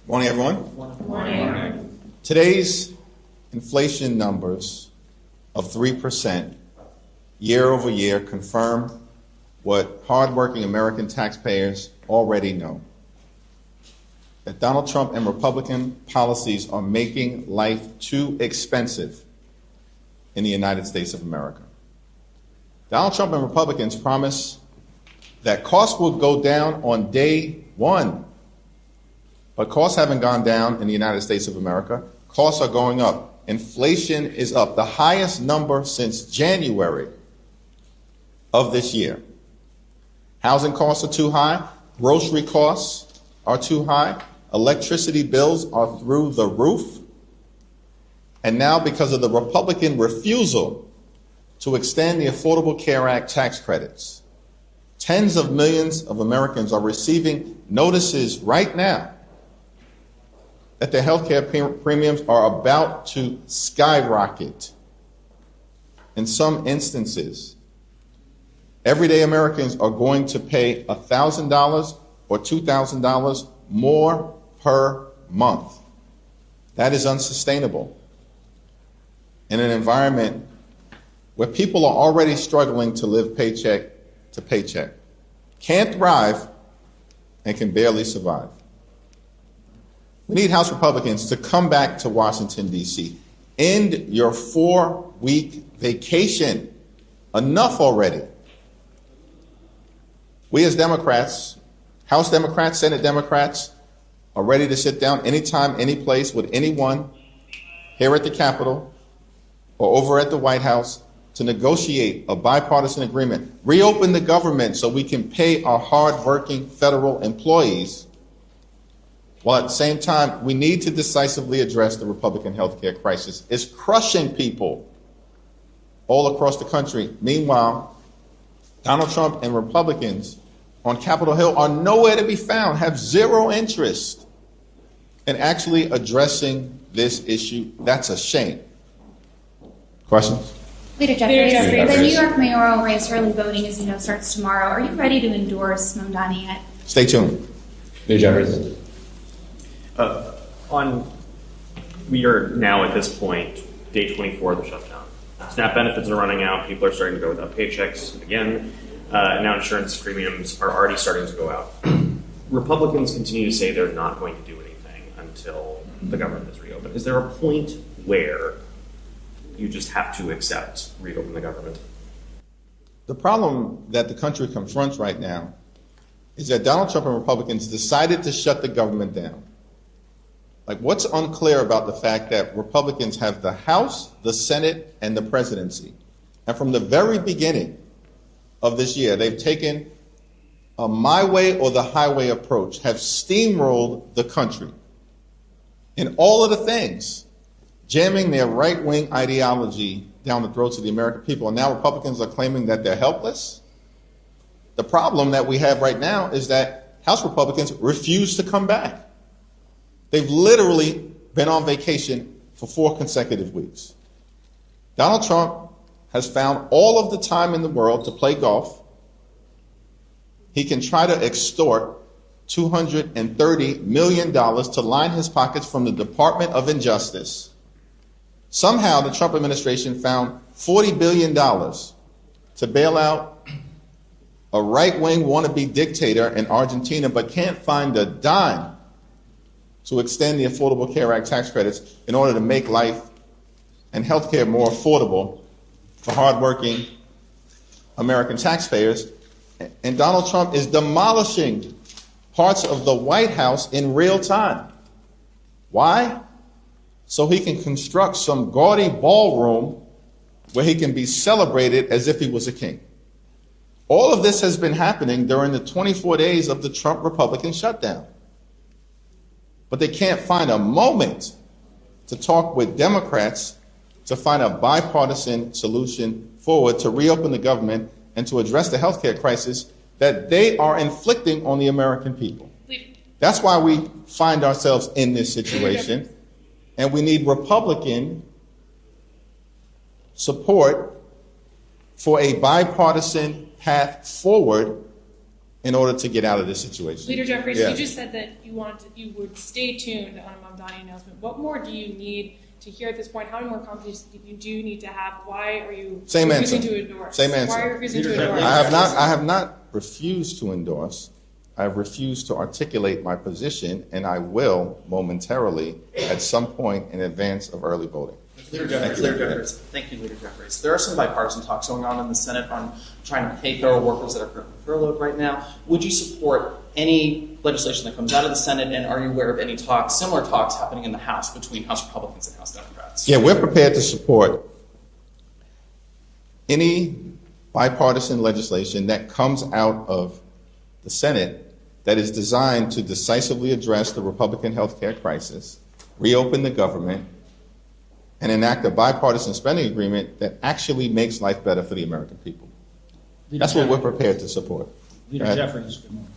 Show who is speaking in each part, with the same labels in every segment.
Speaker 1: Morning, everyone.
Speaker 2: Morning.
Speaker 1: Today's inflation numbers of 3% year over year confirm what hardworking American taxpayers already know: that Donald Trump and Republican policies are making life too expensive in the United States of America. Donald Trump and Republicans promise that costs will go down on day one. But costs haven't gone down in the United States of America. Costs are going up. Inflation is up, the highest number since January of this year. Housing costs are too high. Grocery costs are too high. Electricity bills are through the roof. And now, because of the Republican refusal to extend the Affordable Care Act tax credits, tens of millions of Americans are receiving notices right now that their health care premiums are about to skyrocket. In some instances, everyday Americans are going to pay $1,000 or $2,000 more per month. That is unsustainable in an environment where people are already struggling to live paycheck to paycheck, can't thrive, and can barely survive. We need House Republicans to come back to Washington, D.C. End your 4-week vacation. Enough already. We as Democrats, House Democrats, Senate Democrats, are ready to sit down anytime, any place with anyone here at the Capitol or over at the White House to negotiate a bipartisan agreement, reopen the government so we can pay our hardworking federal employees, while at the same time, we need to decisively address the Republican health care crisis. It's crushing people all across the country. Meanwhile, Donald Trump and Republicans on Capitol Hill are nowhere to be found, have zero interest in actually addressing this issue. That's a shame. Questions?
Speaker 2: Leader Jeffries, the New York mayoral race early voting, as you know, starts tomorrow. Are you ready to endorse Mamdani yet?
Speaker 1: Stay tuned.
Speaker 3: Leader Jeffries.
Speaker 4: We are now at this point, day 24 of the shutdown. SNAP benefits are running out. People are starting to go without paychecks again. And now insurance premiums are already starting to go out. Republicans continue to say they're not going to do anything until the government is reopened. Is there a point where you just have to accept reopen the government?
Speaker 1: The problem that the country confronts right now is that Donald Trump and Republicans decided to shut the government down. Like, what's unclear about the fact that Republicans have the House, the Senate, and the presidency? And from the very beginning of this year, they've taken a my way or the highway approach, have steamrolled the country in all of the things, jamming their right-wing ideology down the throats of the American people. And now Republicans are claiming that they're helpless. The problem that we have right now is that House Republicans refuse to come back. They've literally been on vacation for 4 consecutive weeks. Donald Trump has found all of the time in the world to play golf. He can try to extort $230 million to line his pockets from the Department of Injustice. Somehow the Trump administration found $40 billion to bail out a right-wing wannabe dictator in Argentina, but can't find a dime to extend the Affordable Care Act tax credits in order to make life and health care more affordable for hardworking American taxpayers. And Donald Trump is demolishing parts of the White House in real time. Why? So he can construct some gaudy ballroom where he can be celebrated as if he was a king. All of this has been happening during the 24 days of the Trump Republican shutdown. But they can't find a moment to talk with Democrats to find a bipartisan solution forward to reopen the government and to address the health care crisis that they are inflicting on the American people. That's why we find ourselves in this situation, and we need Republican support for a bipartisan path forward in order to get out of this situation.
Speaker 3: Leader Jeffries,
Speaker 1: Yeah.
Speaker 3: you just said that you would stay tuned on a Mamdani announcement. What more do you need to hear at this point? How many more conversations do you need to have? Why are you
Speaker 1: Same
Speaker 3: refusing
Speaker 1: answer.
Speaker 3: to endorse?
Speaker 1: Same answer.
Speaker 3: Why are you refusing to endorse?
Speaker 1: I have not refused to endorse. I have refused to articulate my position, and I will momentarily at some point in advance of early voting.
Speaker 5: Leader Jeffries. Thank you, Leader Jeffries. There are some bipartisan talks going on in the Senate on trying to pay federal workers that are currently furloughed right now. Would you support any legislation that comes out of the Senate, and are you aware of any talks, similar talks happening in the House between House Republicans and House Democrats?
Speaker 1: Yeah, we're prepared to support any bipartisan legislation that comes out of the Senate that is designed to decisively address the Republican health care crisis, reopen the government, and enact a bipartisan spending agreement that actually makes life better for the American people. That's what we're prepared to support.
Speaker 6: Leader Jeffries, good morning.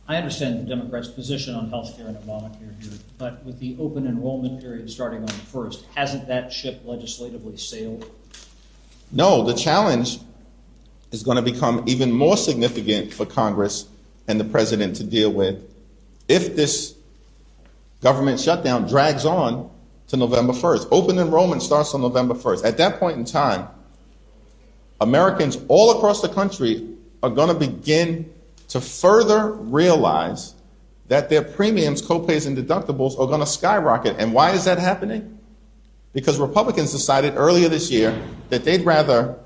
Speaker 6: I understand the Democrats' position on health care and Obamacare here, but with the open enrollment period starting on the 1st, hasn't that ship legislatively sailed?
Speaker 1: No, the challenge is going to become even more significant for Congress and the president to deal with if this government shutdown drags on to November 1st. Open enrollment starts on November 1st. At that point in time, Americans all across the country are going to begin to further realize that their premiums, copays, and deductibles are going to skyrocket. And why is that happening? Because Republicans decided earlier this year that they'd rather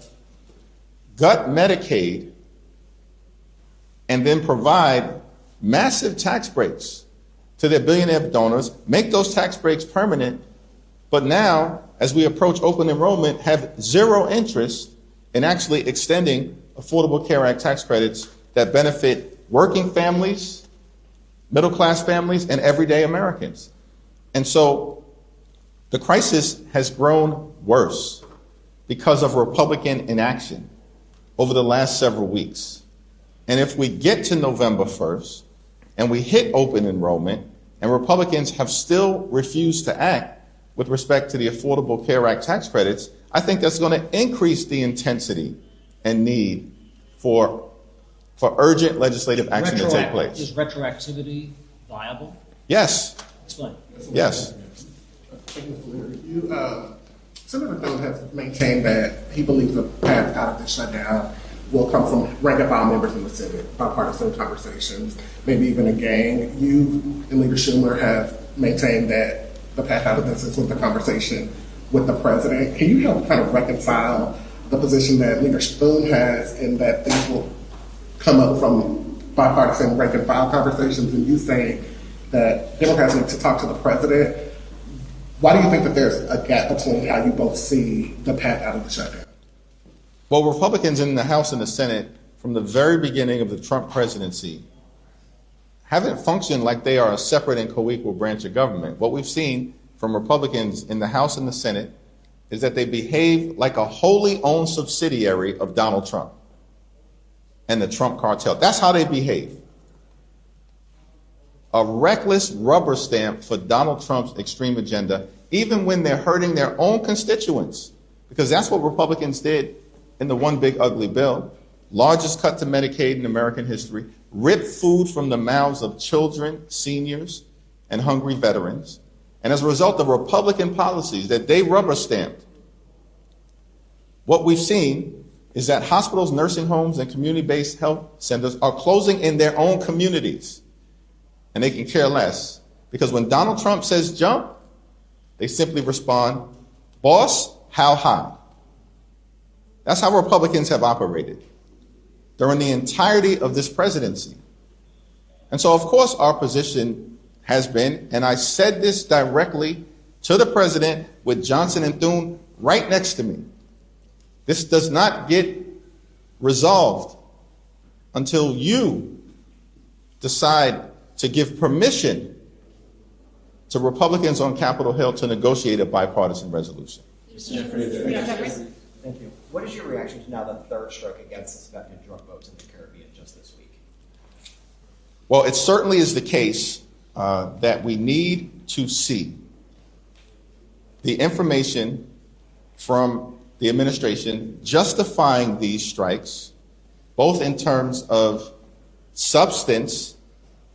Speaker 1: gut Medicaid and then provide massive tax breaks to their billionaire donors, make those tax breaks permanent, but now, as we approach open enrollment, have zero interest in actually extending Affordable Care Act tax credits that benefit working families, middle-class families, and everyday Americans. And so the crisis has grown worse because of Republican inaction over the last several weeks. And if we get to November 1st and we hit open enrollment and Republicans have still refused to act with respect to the Affordable Care Act tax credits, I think that's going to increase the intensity and need for urgent legislative action to take place.
Speaker 6: Is retroactivity viable?
Speaker 1: Yes.
Speaker 6: Explain.
Speaker 1: Yes.
Speaker 7: Senator Thune has maintained that he believes the path out of the shutdown will come from rank-and-file members in the Senate, bipartisan conversations, maybe even a gang. You and Leader Schumer have maintained that the path out of this is with the conversation with the president. Can you help kind of reconcile the position that Leader Thune has and that things will come up from bipartisan rank-and-file conversations, and you saying that Democrats need to talk to the president? Why do you think that there's a gap between how you both see the path out of the shutdown?
Speaker 1: Well, Republicans in the House and the Senate, from the very beginning of the Trump presidency, haven't functioned like they are a separate and co-equal branch of government. What we've seen from Republicans in the House and the Senate is that they behave like a wholly owned subsidiary of Donald Trump and the Trump cartel. That's how they behave. A reckless rubber stamp for Donald Trump's extreme agenda, even when they're hurting their own constituents, because that's what Republicans did in the one big ugly bill. Largest cut to Medicaid in American history, ripped food from the mouths of children, seniors, and hungry veterans. And as a result of Republican policies that they rubber stamped, what we've seen is that hospitals, nursing homes, and community-based health centers are closing in their own communities. And they can care less, because when Donald Trump says jump, they simply respond, boss, how high? That's how Republicans have operated during the entirety of this presidency. And so, of course, our position has been, and I said this directly to the president with Johnson and Thune right next to me, this does not get resolved until you decide to give permission to Republicans on Capitol Hill to negotiate a bipartisan resolution.
Speaker 8: Thank you. What is your reaction to now the third stroke against suspected drug boats in the Caribbean just this week?
Speaker 1: Well, it certainly is the case that we need to see the information from the administration justifying these strikes, both in terms of substance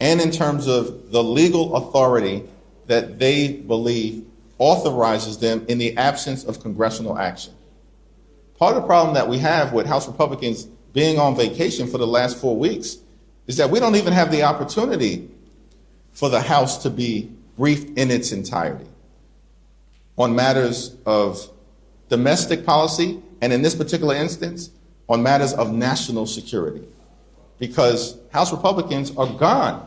Speaker 1: and in terms of the legal authority that they believe authorizes them in the absence of congressional action. Part of the problem that we have with House Republicans being on vacation for the last 4 weeks is that we don't even have the opportunity for the House to be briefed in its entirety on matters of domestic policy, and in this particular instance, on matters of national security, because House Republicans are gone.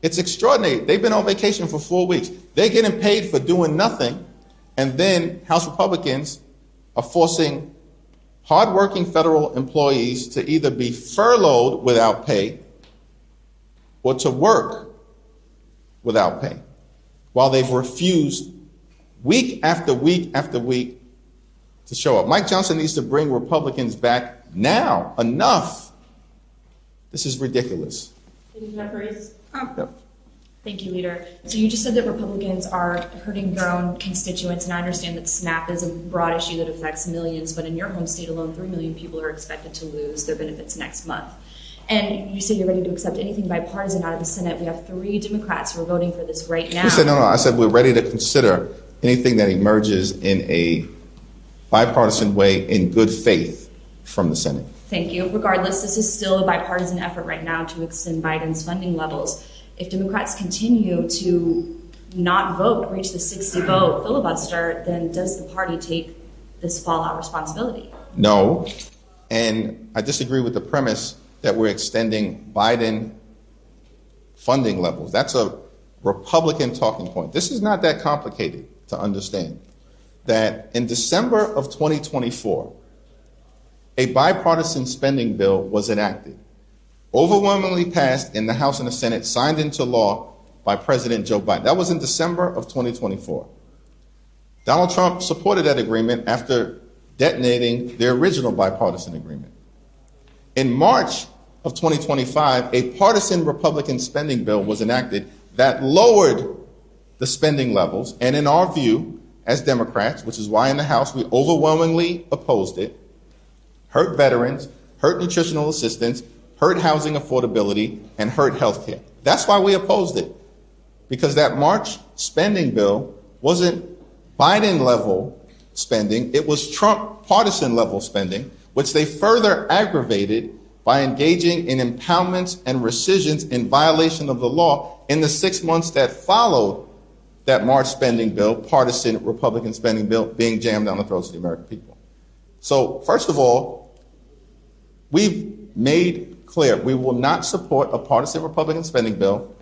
Speaker 1: It's extraordinary. They've been on vacation for 4 weeks. They're getting paid for doing nothing, and then House Republicans are forcing hardworking federal employees to either be furloughed without pay or to work without pay, while they've refused week after week after week to show up. Mike Johnson needs to bring Republicans back now. Enough. This is ridiculous. Yep.
Speaker 9: Thank you, Leader. So you just said that Republicans are hurting their own constituents, and I understand that SNAP is a broad issue that affects millions, but in your home state alone, 3 million people are expected to lose their benefits next month. And you say you're ready to accept anything bipartisan out of the Senate. We have 3 Democrats who are voting for this right now.
Speaker 1: We said, no, I said we're ready to consider anything that emerges in a bipartisan way in good faith from the Senate.
Speaker 9: Thank you. Regardless, this is still a bipartisan effort right now to extend Biden's funding levels. If Democrats continue to not vote, reach the 60-vote filibuster, then does the party take this fallout responsibility?
Speaker 1: No, and I disagree with the premise that we're extending Biden funding levels. That's a Republican talking point. This is not that complicated to understand. That in December of 2024, a bipartisan spending bill was enacted, overwhelmingly passed in the House and the Senate, signed into law by President Joe Biden. That was in December of 2024. Donald Trump supported that agreement after detonating the original bipartisan agreement. In March of 2025, a partisan Republican spending bill was enacted that lowered the spending levels, and in our view, as Democrats, which is why in the House we overwhelmingly opposed it, hurt veterans, hurt nutritional assistance, hurt housing affordability, and hurt health care. That's why we opposed it, because that March spending bill wasn't Biden-level spending, it was Trump partisan level spending, which they further aggravated by engaging in impoundments and rescissions in violation of the law in the 6 months that followed that March spending bill, partisan Republican spending bill, being jammed down the throats of the American people. So, first of all, we've made clear we will not support a partisan Republican spending bill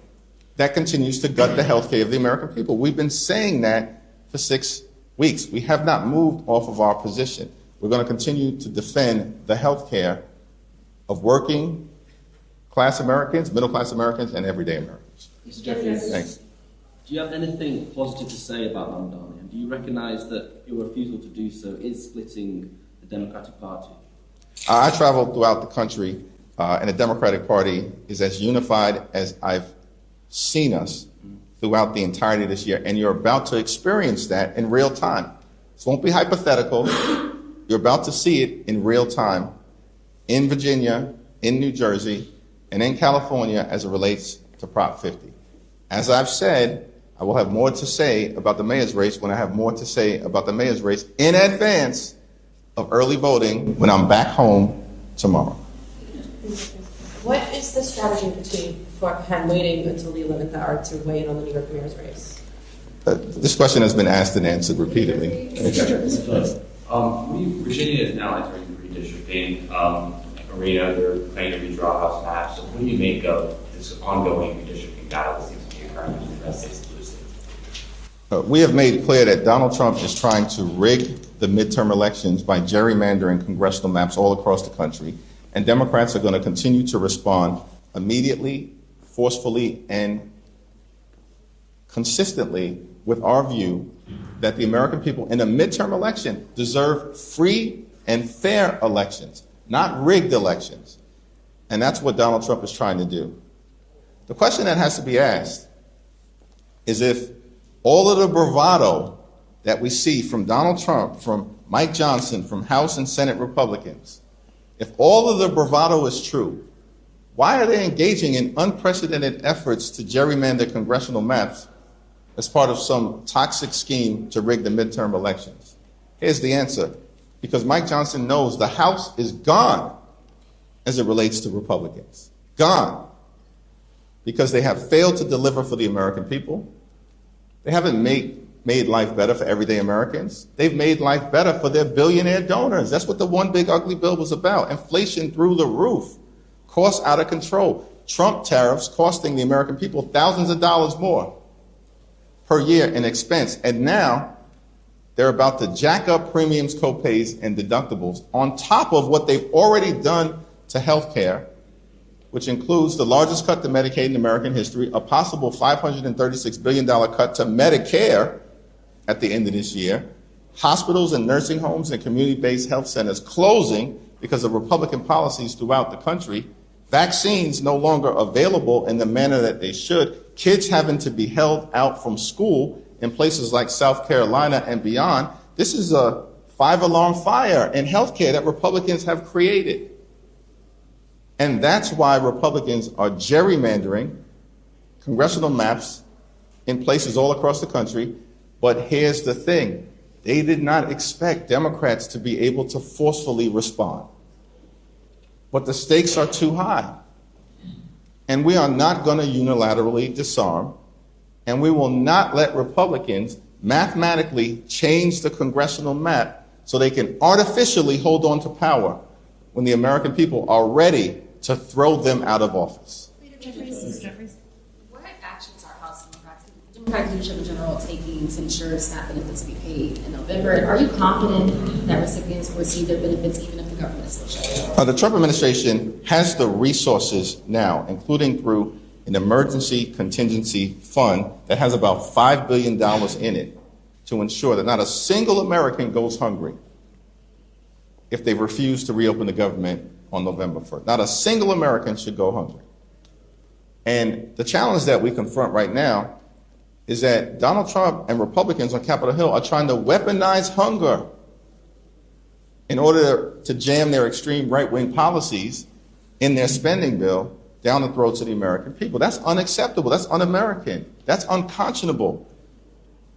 Speaker 1: that continues to gut the health care of the American people. We've been saying that for 6 weeks. We have not moved off of our position. We're going to continue to defend the health care of working class Americans, middle class Americans, and everyday Americans.
Speaker 10: Mr. Jeffries,
Speaker 1: Thanks.
Speaker 10: do you have anything positive to say about Mamdani? And do you recognise that your refusal to do so is splitting the Democratic Party?
Speaker 1: I travel throughout the country, and the Democratic Party is as unified as I've seen us throughout the entirety of this year, and you're about to experience that in real time. This won't be hypothetical. You're about to see it in real time in Virginia, in New Jersey, and in California as it relates to Prop 50. As I've said, I will have more to say about the mayor's race when I have more to say about the mayor's race in advance of early voting when I'm back home tomorrow.
Speaker 11: What is the strategy behind waiting until the 11th hour to weigh in on the New York mayor's race?
Speaker 1: This question has been asked and answered repeatedly.
Speaker 12: Virginia is now entering the redistricting arena. They're planning to redraw House maps. So what do you make of this ongoing redistricting battle that seems to be occurring in the United States exclusively?
Speaker 1: We have made clear that Donald Trump is trying to rig the midterm elections by gerrymandering congressional maps all across the country, and Democrats are going to continue to respond immediately, forcefully, and consistently with our view that the American people in a midterm election deserve free and fair elections, not rigged elections. And that's what Donald Trump is trying to do. The question that has to be asked is if all of the bravado that we see from Donald Trump, from Mike Johnson, from House and Senate Republicans, if all of the bravado is true, Why are they engaging in unprecedented efforts to gerrymander congressional maps as part of some toxic scheme to rig the midterm elections? Here's the answer. Because Mike Johnson knows the House is gone as it relates to Republicans. Gone. Because they have failed to deliver for the American people. They haven't made life better for everyday Americans. They've made life better for their billionaire donors. That's what the one big ugly bill was about. Inflation through the roof. Costs out of control. Trump tariffs costing the American people thousands of dollars more per year in expense. And now they're about to jack up premiums, co-pays, and deductibles on top of what they've already done to health care, which includes the largest cut to Medicaid in American history, a possible $536 billion cut to Medicare at the end of this year, hospitals and nursing homes and community-based health centers closing because of Republican policies throughout the country, vaccines no longer available in the manner that they should, kids having to be held out from school in places like South Carolina and beyond. This is a five-alarm fire in healthcare that Republicans have created. And that's why Republicans are gerrymandering congressional maps in places all across the country. But here's the thing. They did not expect Democrats to be able to forcefully respond. But the stakes are too high. And we are not going to unilaterally disarm, and we will not let Republicans mathematically change the congressional map so they can artificially hold on to power when the American people are ready to throw them out of office.
Speaker 13: What actions are House Democrats, the Democratic leadership in general, taking to ensure SNAP benefits be paid in November? And are you confident that recipients will receive their benefits even if the government is still shut down?
Speaker 1: The Trump administration has the resources now, including through an emergency contingency fund that has about $5 billion in it, to ensure that not a single American goes hungry if they refuse to reopen the government on November 1st. Not a single American should go hungry. And the challenge that we confront right now is that Donald Trump and Republicans on Capitol Hill are trying to weaponize hunger in order to jam their extreme right-wing policies in their spending bill down the throats of the American people. That's unacceptable. That's un-American. That's unconscionable.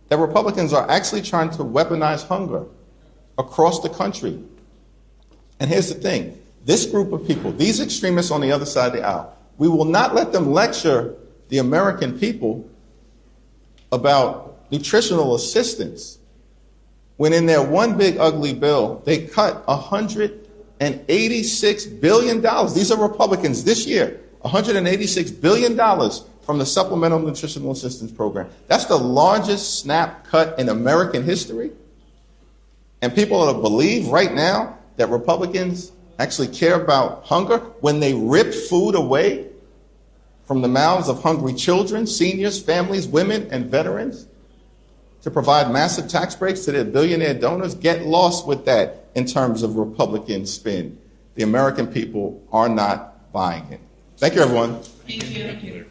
Speaker 1: That Republicans are actually trying to weaponize hunger across the country. And here's the thing. This group of people, these extremists on the other side of the aisle, we will not let them lecture the American people about nutritional assistance when in their one big ugly bill, they cut $186 billion. These are Republicans this year, $186 billion from the Supplemental Nutritional Assistance Program. That's the largest SNAP cut in American history. And people ought to believe right now that Republicans actually care about hunger when they rip food away from the mouths of hungry children, seniors, families, women, and veterans to provide massive tax breaks to their billionaire donors. Get lost with that in terms of Republican spin. The American people are not buying it. Thank you, everyone.
Speaker 3: Thank you.